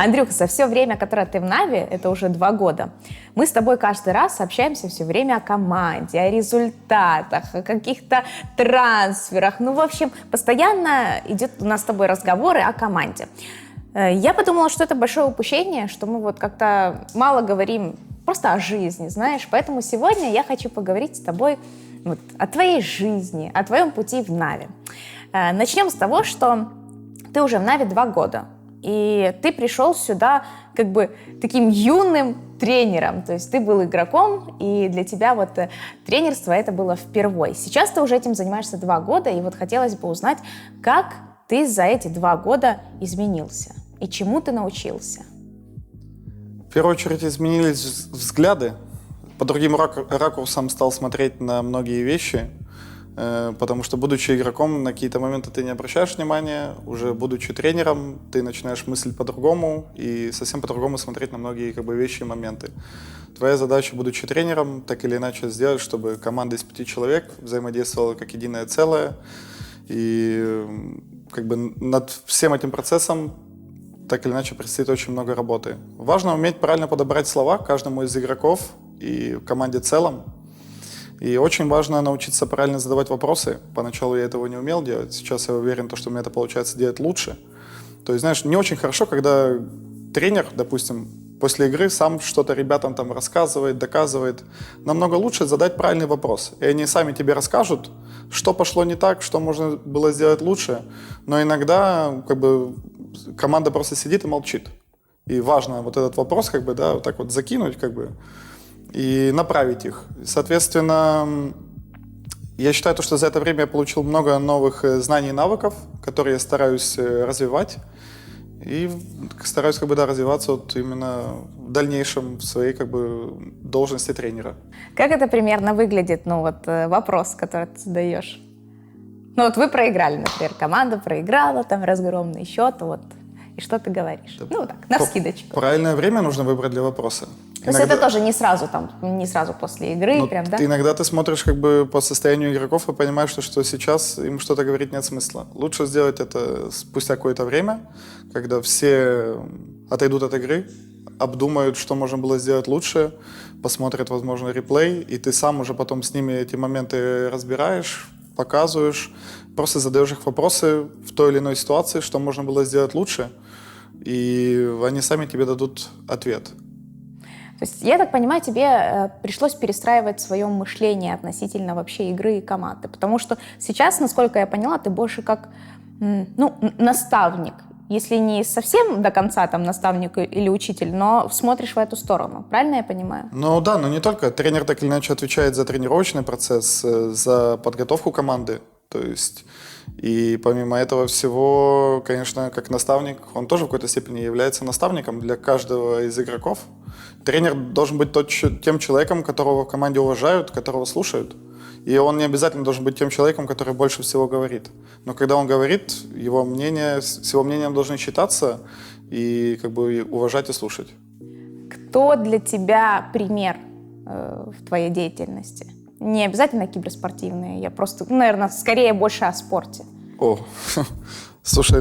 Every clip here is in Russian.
Андрюха, за все время, которое ты в Нави, это уже 2 года, мы с тобой каждый раз общаемся все время о команде, о результатах, о каких-то трансферах. Ну, в общем, постоянно идет у нас с тобой разговоры о команде. Я подумала, что это большое упущение, что мы вот как-то мало говорим просто о жизни, знаешь. Поэтому сегодня я хочу поговорить с тобой вот о твоей жизни, о твоем пути в Нави. Начнем с того, что ты уже в Нави 2 года, и ты пришел сюда как бы таким юным тренером, то есть ты был игроком, и для тебя вот тренерство это было впервой. Сейчас ты уже этим занимаешься 2 года, и вот хотелось бы узнать, как ты за эти 2 года изменился и чему ты научился? В первую очередь изменились взгляды. По другим ракурсам стал смотреть на многие вещи, потому что, будучи игроком, на какие-то моменты ты не обращаешь внимания, уже будучи тренером, ты начинаешь мыслить по-другому и совсем по-другому смотреть на многие вещи и моменты. Твоя задача, будучи тренером, так или иначе сделать, чтобы команда из 5 человек взаимодействовала как единое целое, и над всем этим процессом так или иначе предстоит очень много работы. Важно уметь правильно подобрать слова каждому из игроков и команде в целом. И очень важно научиться правильно задавать вопросы. Поначалу я этого не умел делать. Сейчас я уверен, что у меня это получается делать лучше. То есть, знаешь, не очень хорошо, когда тренер, допустим, после игры сам что-то ребятам там рассказывает, доказывает. Намного лучше задать правильный вопрос. И они сами тебе расскажут, что пошло не так, что можно было сделать лучше. Но иногда команда просто сидит и молчит. И важно вот этот вопрос вот так вот закинуть и направить их. Соответственно, я считаю, что за это время я получил много новых знаний и навыков, которые я стараюсь развивать. И стараюсь развиваться именно в дальнейшем в своей должности тренера. Как это примерно выглядит, вопрос, который ты задаешь? Вы проиграли, например, команда проиграла, там разгромный счет, и что ты говоришь? Навскидочку. Правильное время нужно выбрать для вопроса. То есть это тоже не сразу после игры, да? Иногда ты смотришь по состоянию игроков и понимаешь, что сейчас им что-то говорить нет смысла. Лучше сделать это спустя какое-то время, когда все отойдут от игры, обдумают, что можно было сделать лучше, посмотрят, возможно, реплей, и ты сам уже потом с ними эти моменты разбираешь, показываешь, просто задаешь их вопросы в той или иной ситуации, что можно было сделать лучше, и они сами тебе дадут ответ. То есть, я так понимаю, тебе пришлось перестраивать свое мышление относительно вообще игры и команды, потому что сейчас, насколько я поняла, ты больше как наставник, если не совсем до конца наставник или учитель, но смотришь в эту сторону. Правильно я понимаю? Да, но не только. Тренер так или иначе отвечает за тренировочный процесс, за подготовку команды. То есть, и помимо этого всего, конечно, как наставник, он тоже в какой-то степени является наставником для каждого из игроков. Тренер должен быть тем человеком, которого в команде уважают, которого слушают. И он не обязательно должен быть тем человеком, который больше всего говорит. Но когда он говорит, с его мнением должны считаться и уважать и слушать. Кто для тебя пример в твоей деятельности? Не обязательно киберспортивные, я просто, наверное, скорее больше о спорте. Слушай,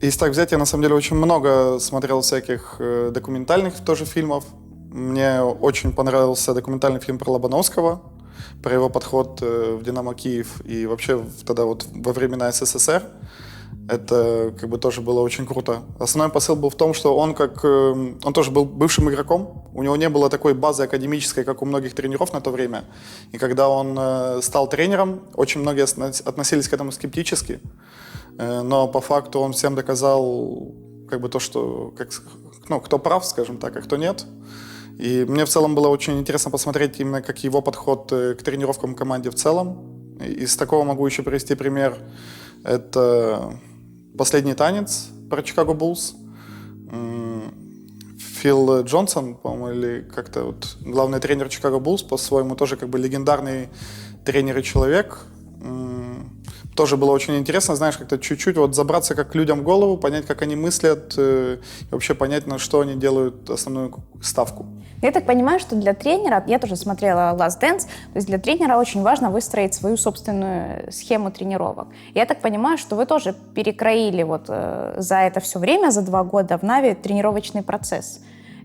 если так взять, я на самом деле очень много смотрел всяких документальных тоже фильмов. Мне очень понравился документальный фильм про Лобановского, про его подход в «Динамо Киев» и вообще тогда во времена СССР. Это тоже было очень круто. Основной посыл был в том, что он тоже был бывшим игроком. У него не было такой базы академической, как у многих тренеров на то время. И когда он стал тренером, очень многие относились к этому скептически. Но по факту он всем доказал то, что кто прав, скажем так, а кто нет. И мне в целом было очень интересно посмотреть именно как его подход к тренировкам команде в целом. Из такого могу еще привести пример. Это «Последний танец» про Чикаго Буллс. Фил Джонсон, по-моему, или как-то главный тренер Чикаго Буллс, по-своему тоже легендарный тренер и человек. тоже было очень интересно, знаешь, как-то чуть-чуть вот забраться как к людям в голову, понять, как они мыслят, и вообще понять, на что они делают основную ставку. Я так понимаю, что для тренера, я тоже смотрела Last Dance, то есть для тренера очень важно выстроить свою собственную схему тренировок. Я так понимаю, что вы тоже перекроили вот за это все время, за 2 года в Нави тренировочный процесс.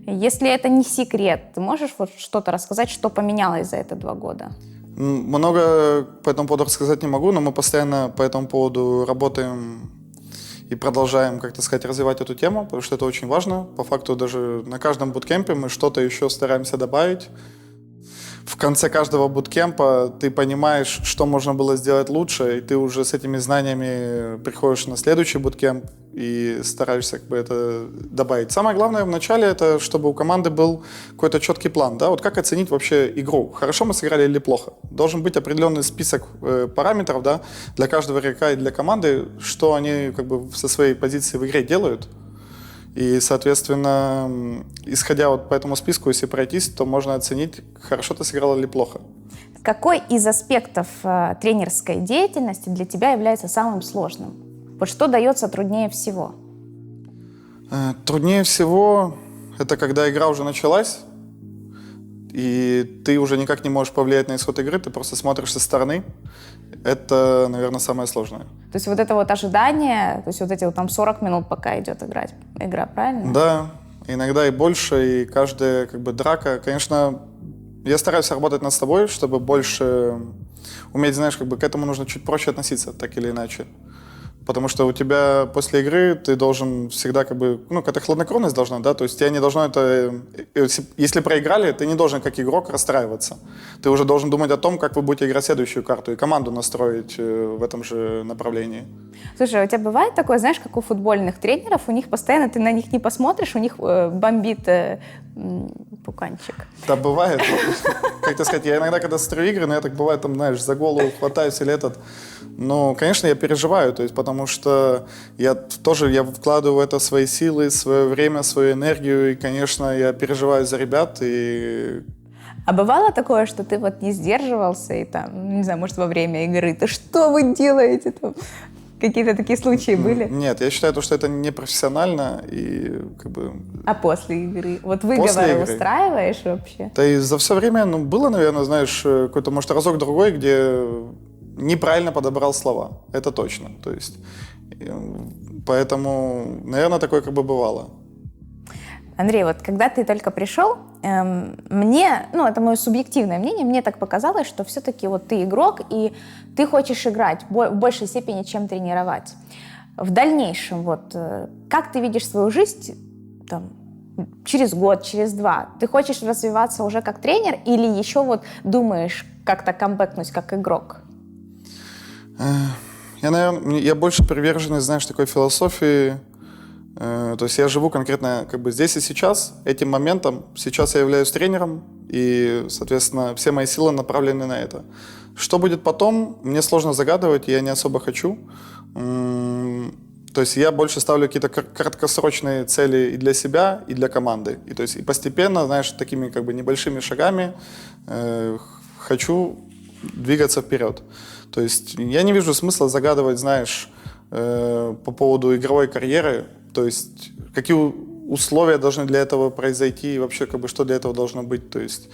Если это не секрет, ты можешь вот что-то рассказать, что поменялось за это 2 года? Много по этому поводу рассказать не могу, но мы постоянно по этому поводу работаем и продолжаем, как-то сказать, развивать эту тему, потому что это очень важно. По факту даже на каждом буткемпе мы что-то еще стараемся добавить. В конце каждого буткемпа ты понимаешь, что можно было сделать лучше, и ты уже с этими знаниями приходишь на следующий буткемп и стараешься как бы это добавить. Самое главное в начале это, чтобы у команды был какой-то четкий план, да, вот как оценить вообще игру, хорошо мы сыграли или плохо. Должен быть определенный список параметров, да, для каждого игрока и для команды, что они как бы со своей позиции в игре делают. И, соответственно, исходя вот по этому списку, если пройтись, то можно оценить, хорошо ты сыграл или плохо. Какой из аспектов тренерской деятельности для тебя является самым сложным? Вот что дается труднее всего? Труднее всего это когда игра уже началась, и ты уже никак не можешь повлиять на исход игры, ты просто смотришь со стороны. Это, наверное, самое сложное. То есть вот это вот ожидание, то есть вот эти вот там 40 минут, пока идет игра, правильно? Да, иногда и больше, и каждая как бы драка. Конечно, я стараюсь работать над собой, чтобы больше уметь, знаешь, как бы к этому нужно чуть проще относиться, так или иначе. Потому что у тебя после игры ты должен всегда как бы, ну, какая-то хладнокровность должна, да, то есть тебя не должно это, если проиграли, ты не должен как игрок расстраиваться. Ты уже должен думать о том, как вы будете играть следующую карту и команду настроить в этом же направлении. Слушай, а у тебя бывает такое, знаешь, как у футбольных тренеров, у них постоянно, ты на них не посмотришь, у них бомбит пуканчик. Да, бывает. Как тебе сказать, я иногда, когда смотрю игры, но я так бывает, там, знаешь, за голову хватаюсь или этот. Ну, конечно, я переживаю, то есть, потому что я вкладываю в это свои силы, свое время, свою энергию, и, конечно, я переживаю за ребят, и... А бывало такое, что ты вот не сдерживался, и там, не знаю, может, во время игры, да что вы делаете там? Какие-то такие случаи были? Нет, я считаю, что это непрофессионально и как бы... А после игры? Вот выговоры устраиваешь вообще? Да и за все время, ну, было, наверное, знаешь, какой-то, может, разок-другой, где неправильно подобрал слова. Это точно. То есть, поэтому, наверное, такое как бы бывало. Андрей, вот когда ты только пришел, мне, ну, это мое субъективное мнение, мне так показалось, что все-таки вот ты игрок, и ты хочешь играть в большей степени, чем тренировать. В дальнейшем, вот, как ты видишь свою жизнь там, через год, через 2? Ты хочешь развиваться уже как тренер или еще вот думаешь как-то камбэкнуть как игрок? Я больше приверженец, знаешь, такой философии. То есть я живу конкретно как бы здесь и сейчас, этим моментом. Сейчас я являюсь тренером, и, соответственно, все мои силы направлены на это. Что будет потом, мне сложно загадывать, я не особо хочу. То есть я больше ставлю какие-то краткосрочные цели и для себя, и для команды. И, то есть, и постепенно, знаешь, такими как бы небольшими шагами хочу двигаться вперед. То есть я не вижу смысла загадывать, знаешь, по поводу игровой карьеры. То есть какие условия должны для этого произойти и вообще как бы что для этого должно быть. То есть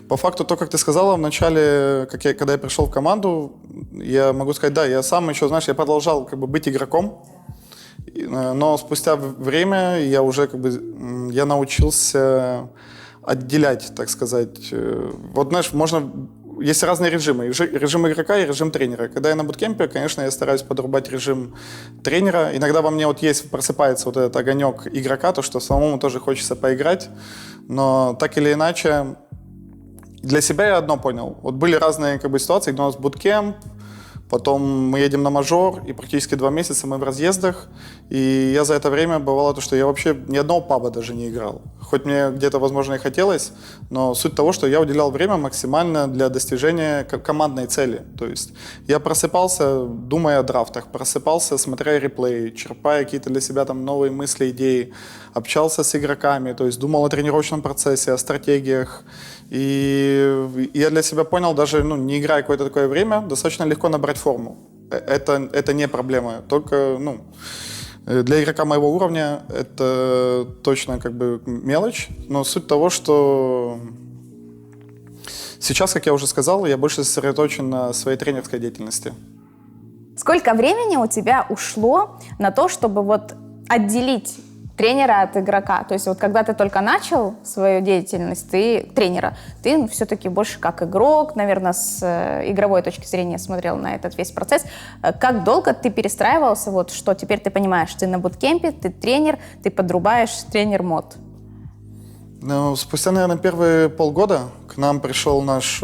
по факту то, как ты сказала в начале, когда я пришел в команду, я могу сказать, да, я сам еще, знаешь, я продолжал как бы быть игроком, но спустя время я уже как бы я научился отделять, так сказать. Вот, знаешь, есть разные режимы. Режим игрока и режим тренера. Когда я на буткемпе, конечно, я стараюсь подрубать режим тренера. Иногда во мне вот просыпается вот этот огонек игрока, то, что самому тоже хочется поиграть. Но так или иначе, для себя я одно понял. Вот были разные как бы ситуации, где у нас буткемп, потом мы едем на мажор, и практически 2 месяца мы в разъездах. И я за это время бывало то, что я вообще ни одного паба даже не играл. Хоть мне где-то, возможно, и хотелось, но суть того, что я уделял время максимально для достижения командной цели. То есть я просыпался, думая о драфтах, просыпался, смотря реплеи, черпая какие-то для себя там новые мысли, идеи, общался с игроками, то есть думал о тренировочном процессе, о стратегиях. И я для себя понял, даже не играя какое-то такое время, достаточно легко набрать форму. это не проблема. Только, ну, для игрока моего уровня это точно как бы мелочь, но суть того, что сейчас, как я уже сказал, я больше сосредоточен на своей тренерской деятельности. Сколько времени у тебя ушло на то, чтобы вот отделить тренера от игрока? То есть вот когда ты только начал свою деятельность, ты тренера, ты все-таки больше как игрок, наверное, с игровой точки зрения смотрел на этот весь процесс. Как долго ты перестраивался, вот что теперь ты понимаешь, ты на буткемпе, ты тренер, ты подрубаешь тренер-мод? Ну, спустя, наверное, первые полгода к нам пришел наш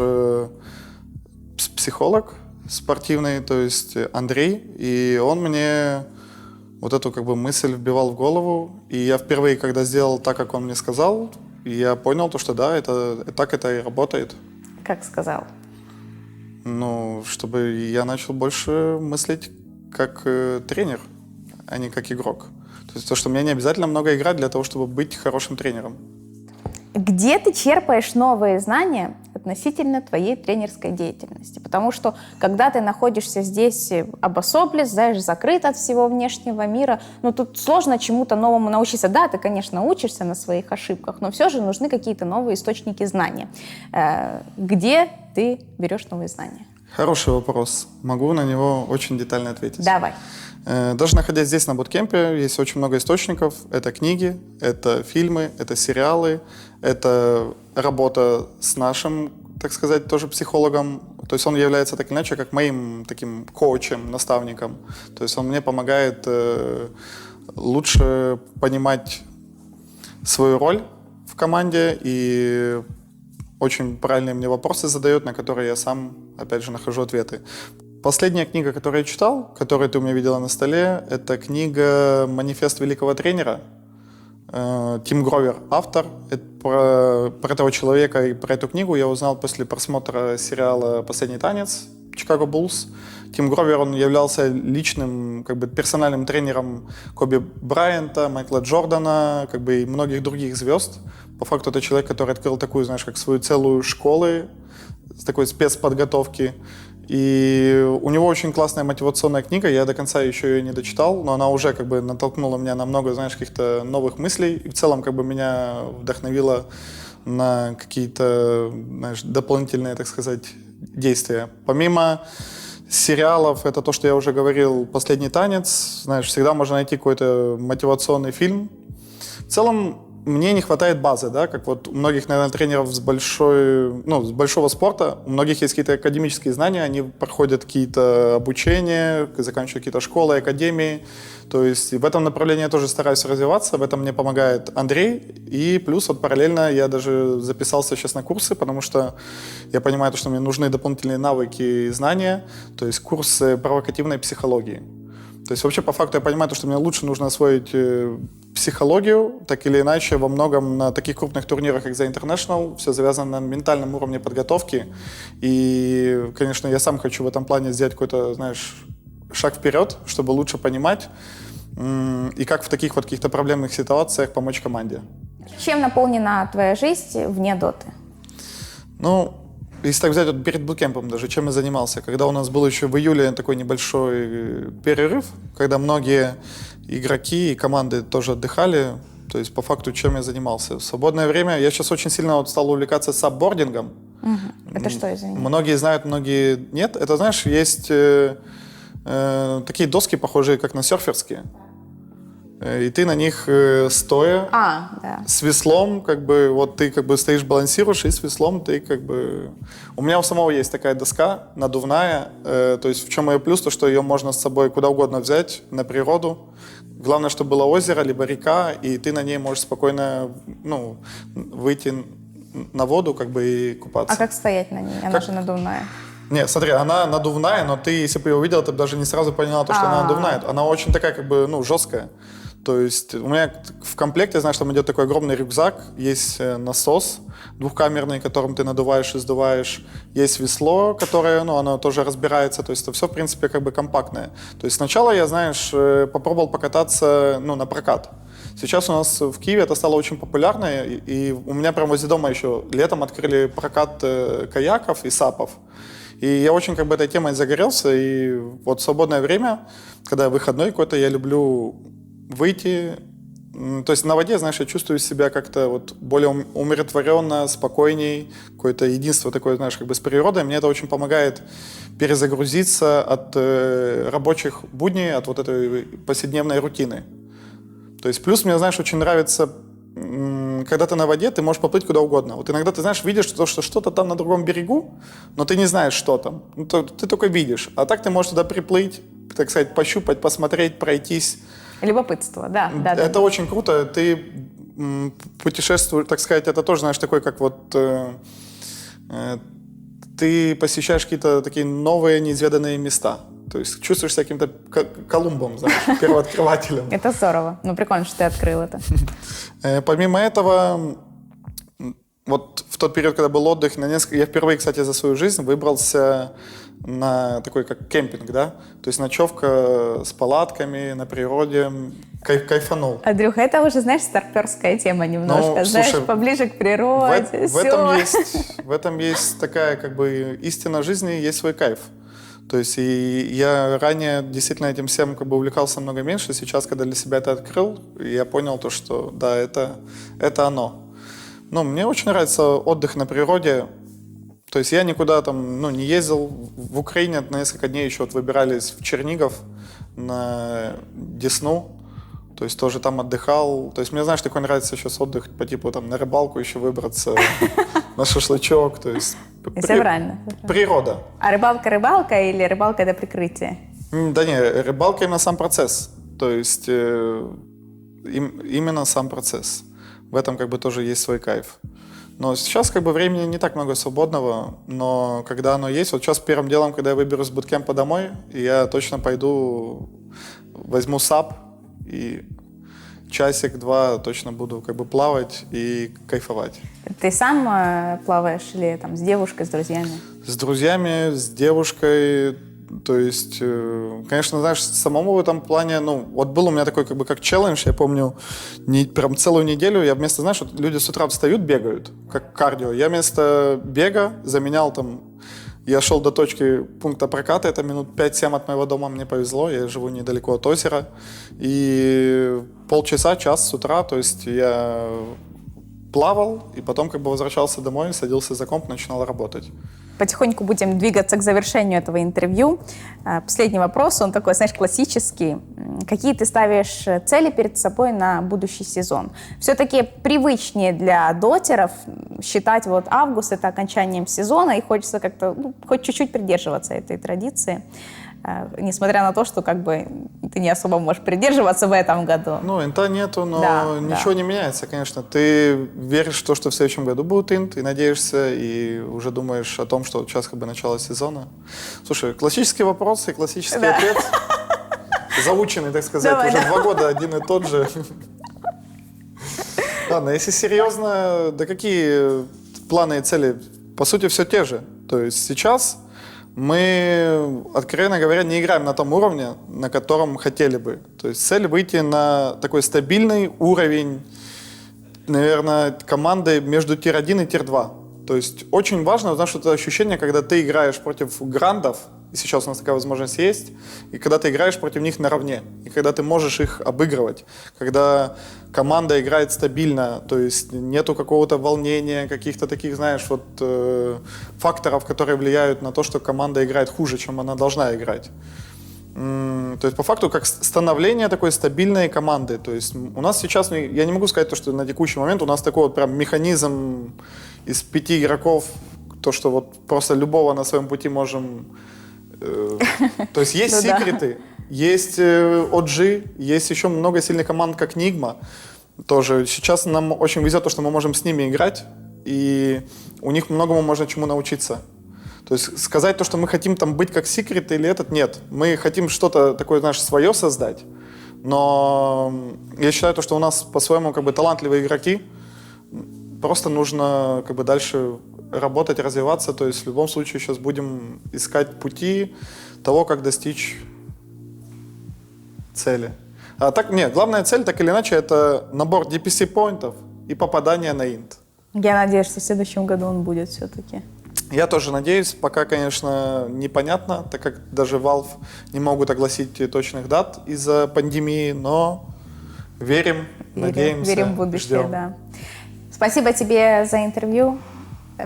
психолог спортивный, то есть Андрей, и он мне вот эту как бы мысль вбивал в голову, и я впервые, когда сделал так, как он мне сказал, я понял то, что да, так это и работает. Как сказал? Ну, чтобы я начал больше мыслить как тренер, а не как игрок. То есть то, что мне не обязательно много играть для того, чтобы быть хорошим тренером. Где ты черпаешь новые знания относительно твоей тренерской деятельности? Потому что, когда ты находишься здесь обособлен, знаешь, закрыт от всего внешнего мира, ну, тут сложно чему-то новому научиться. Да, ты, конечно, учишься на своих ошибках, но все же нужны какие-то новые источники знания. Где ты берешь новые знания? Хороший вопрос. Могу на него очень детально ответить. Давай. Даже находясь здесь на буткемпе, есть очень много источников. Это книги, это фильмы, это сериалы, это работа с нашим, так сказать, тоже психологом. То есть он является так или иначе как моим таким коучем, наставником. То есть он мне помогает лучше понимать свою роль в команде и очень правильные мне вопросы задает, на которые я сам, опять же, нахожу ответы. Последняя книга, которую я читал, которую ты у меня видела на столе, это книга «Манифест великого тренера». Тим Гровер, автор. Про этого человека и про эту книгу я узнал после просмотра сериала «Последний танец» Chicago Bulls. Тим Гровер, он являлся личным, как бы, персональным тренером Коби Брайанта, Майкла Джордана, как бы, и многих других звезд. По факту это человек, который открыл такую, знаешь, как свою целую школу с такой спецподготовки. И у него очень классная мотивационная книга, я до конца еще ее не дочитал, но она уже как бы натолкнула меня на много, знаешь, каких-то новых мыслей, и в целом как бы меня вдохновила на какие-то, знаешь, дополнительные, так сказать, действия. Помимо сериалов, это то, что я уже говорил, «Последний танец», знаешь, всегда можно найти какой-то мотивационный фильм. В целом, мне не хватает базы, да, как вот у многих, наверное, тренеров с большого спорта, у многих есть какие-то академические знания, они проходят какие-то обучения, заканчивают какие-то школы, академии, то есть в этом направлении я тоже стараюсь развиваться, в этом мне помогает Андрей, и плюс вот параллельно я даже записался сейчас на курсы, потому что я понимаю, что мне нужны дополнительные навыки и знания, то есть курсы провокативной психологии. То есть вообще по факту я понимаю, что мне лучше нужно освоить психологию, так или иначе, во многом на таких крупных турнирах, как The International, все завязано на ментальном уровне подготовки. И, конечно, я сам хочу в этом плане сделать какой-то, знаешь, шаг вперед, чтобы лучше понимать и как в таких вот каких-то проблемных ситуациях помочь команде. Чем наполнена твоя жизнь вне доты? Ну, если так взять вот перед буткемпом даже, чем я занимался, когда у нас был еще в июле такой небольшой перерыв, когда многие игроки и команды тоже отдыхали, то есть по факту чем я занимался. В свободное время я сейчас очень сильно вот стал увлекаться сапбордингом. Угу. Это что, извини? Многие знают, многие нет. Это, знаешь, есть такие доски, похожие как на серферские. И ты на них стоя, да. с веслом, как бы, вот ты как бы стоишь, балансируешь, и с веслом ты как бы... У меня у самого есть такая доска надувная, то есть в чем ее плюс, то что ее можно с собой куда угодно взять, на природу. Главное, чтобы было озеро, либо река, и ты на ней можешь спокойно, ну, выйти на воду, как бы, и купаться. А как стоять на ней? Она же надувная. Нет, смотри, она надувная, но ты, если бы ее увидела, ты бы даже не сразу поняла, что она надувная. Она очень такая, как бы, ну, жесткая. То есть у меня в комплекте, знаешь, там идет такой огромный рюкзак, есть насос двухкамерный, которым ты надуваешь и сдуваешь, есть весло, которое, ну, оно тоже разбирается, то есть это все, в принципе, как бы компактное. То есть сначала я, знаешь, попробовал покататься, ну, на прокат. Сейчас у нас в Киеве это стало очень популярно, и у меня прямо возле дома еще летом открыли прокат каяков и сапов. И я очень как бы этой темой загорелся, и вот в свободное время, когда выходной какой-то, я люблю выйти. То есть на воде, знаешь, я чувствую себя как-то вот более умиротворенно, спокойней, какое-то единство такое, знаешь, как бы с природой. Мне это очень помогает перезагрузиться от рабочих будней, от вот этой повседневной рутины. То есть плюс мне, знаешь, очень нравится, когда ты на воде, ты можешь поплыть куда угодно. Вот иногда ты, знаешь, видишь, что что-то там на другом берегу, но ты не знаешь, что там. Ну, ты только видишь. А так ты можешь туда приплыть, так сказать, пощупать, посмотреть, пройтись. Любопытство, да. Это очень круто. Ты путешествуешь, так сказать, это тоже, знаешь, такой, как вот... ты посещаешь какие-то такие новые, неизведанные места. То есть чувствуешь себя каким-то Колумбом, знаешь, первооткрывателем. Это здорово. Ну, прикольно, что ты открыл это. Помимо этого, вот в тот период, когда был отдых, я впервые, кстати, за свою жизнь выбрался на такой, как кемпинг, да? То есть ночевка с палатками на природе, кайфанул. Андрюха, это уже, знаешь, старперская тема немножко, Ну, знаешь, слушай, поближе к природе, в этом есть такая, как бы, истина жизни, есть свой кайф. То есть и я ранее действительно этим всем как бы увлекался много меньше. Сейчас, когда для себя это открыл, я понял то, что да, это оно. Ну, мне очень нравится отдых на природе. То есть я никуда там, ну, не ездил. В Украине на несколько дней еще вот выбирались в Чернигов на Десну. То есть тоже там отдыхал. То есть мне, знаешь, такой нравится сейчас отдых по типу там на рыбалку еще выбраться, на шашлычок. То есть Все правильно. природа. А рыбалка или рыбалка это прикрытие? Да не, рыбалка именно сам процесс. То есть именно сам процесс. В этом как бы тоже есть свой кайф. Но сейчас как бы времени не так много свободного, но когда оно есть, вот сейчас первым делом, когда я выберусь с буткемпа домой, я точно пойду, возьму САП и часик-два точно буду как бы плавать и кайфовать. Ты сам плаваешь или там с девушкой, с друзьями? С друзьями, с девушкой. То есть, конечно, знаешь, самому в этом плане, ну, вот был у меня такой как бы как челлендж, я помню, прям целую неделю я вместо, знаешь, вот люди с утра встают, бегают, как кардио. Я вместо бега заменял там, я шел до точки пункта проката, это минут 5-7 от моего дома, мне повезло, я живу недалеко от озера, и полчаса, час с утра, то есть я плавал, и потом как бы возвращался домой, садился за комп, начинал работать. Потихоньку будем двигаться к завершению этого интервью. Последний вопрос, он такой, знаешь, классический. Какие ты ставишь цели перед собой на будущий сезон? Все-таки привычнее для дотеров считать вот август это окончанием сезона, и хочется как-то, ну, хоть чуть-чуть придерживаться этой традиции, несмотря на то, что как бы ты не особо можешь придерживаться в этом году. Ну, инта нету, но Да, ничего не меняется, конечно. Ты веришь в то, что в следующем году будет инт, и надеешься, и уже думаешь о том, что вот сейчас как бы начало сезона. Слушай, классические вопросы, классический ответ. Заученный, так сказать, Давай, уже 2 года один и тот же. Ладно, если серьезно, да какие планы и цели? По сути, все те же. То есть сейчас мы, откровенно говоря, не играем на том уровне, на котором хотели бы. То есть цель выйти на такой стабильный уровень, наверное, команды между тир-1 и тир-2. То есть очень важно, знаешь, это ощущение, когда ты играешь против грандов, и сейчас у нас такая возможность есть, и когда ты играешь против них наравне, и когда ты можешь их обыгрывать, когда команда играет стабильно, то есть нету какого-то волнения, каких-то таких, знаешь, вот факторов, которые влияют на то, что команда играет хуже, чем она должна играть. То есть по факту как становление такой стабильной команды. То есть у нас сейчас, я не могу сказать, то, что на текущий момент у нас такой вот прям механизм из 5 игроков, то, что вот просто любого на своем пути можем... То есть есть секреты, есть OG, есть еще много сильных команд, как Nigma. Тоже сейчас нам очень везет то, что мы можем с ними играть, и у них многому можно чему научиться. То есть сказать то, что мы хотим там быть как секрет или этот, нет. Мы хотим что-то такое, знаешь, свое создать, но я считаю, то, что у нас по-своему как бы талантливые игроки, просто нужно как бы дальше работать, развиваться. То есть в любом случае сейчас будем искать пути того, как достичь цели. А так, нет, главная цель, так или иначе, это набор DPC-поинтов и попадание на инт. Я надеюсь, что в следующем году он будет все-таки. Я тоже надеюсь, пока, конечно, непонятно, так как даже Valve не могут огласить точных дат из-за пандемии, но верим, надеемся, верим в будущее, ждем. да. Спасибо тебе за интервью.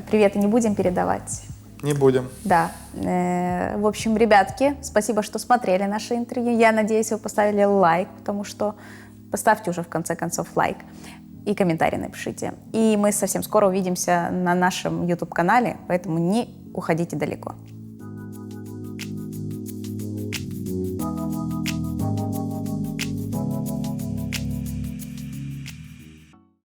Приветы не будем передавать. Не будем. Да. В общем, ребятки, спасибо, что смотрели наше интервью. Я надеюсь, вы поставили лайк, потому что поставьте уже в конце концов лайк и комментарий напишите. И мы совсем скоро увидимся на нашем YouTube-канале, поэтому не уходите далеко.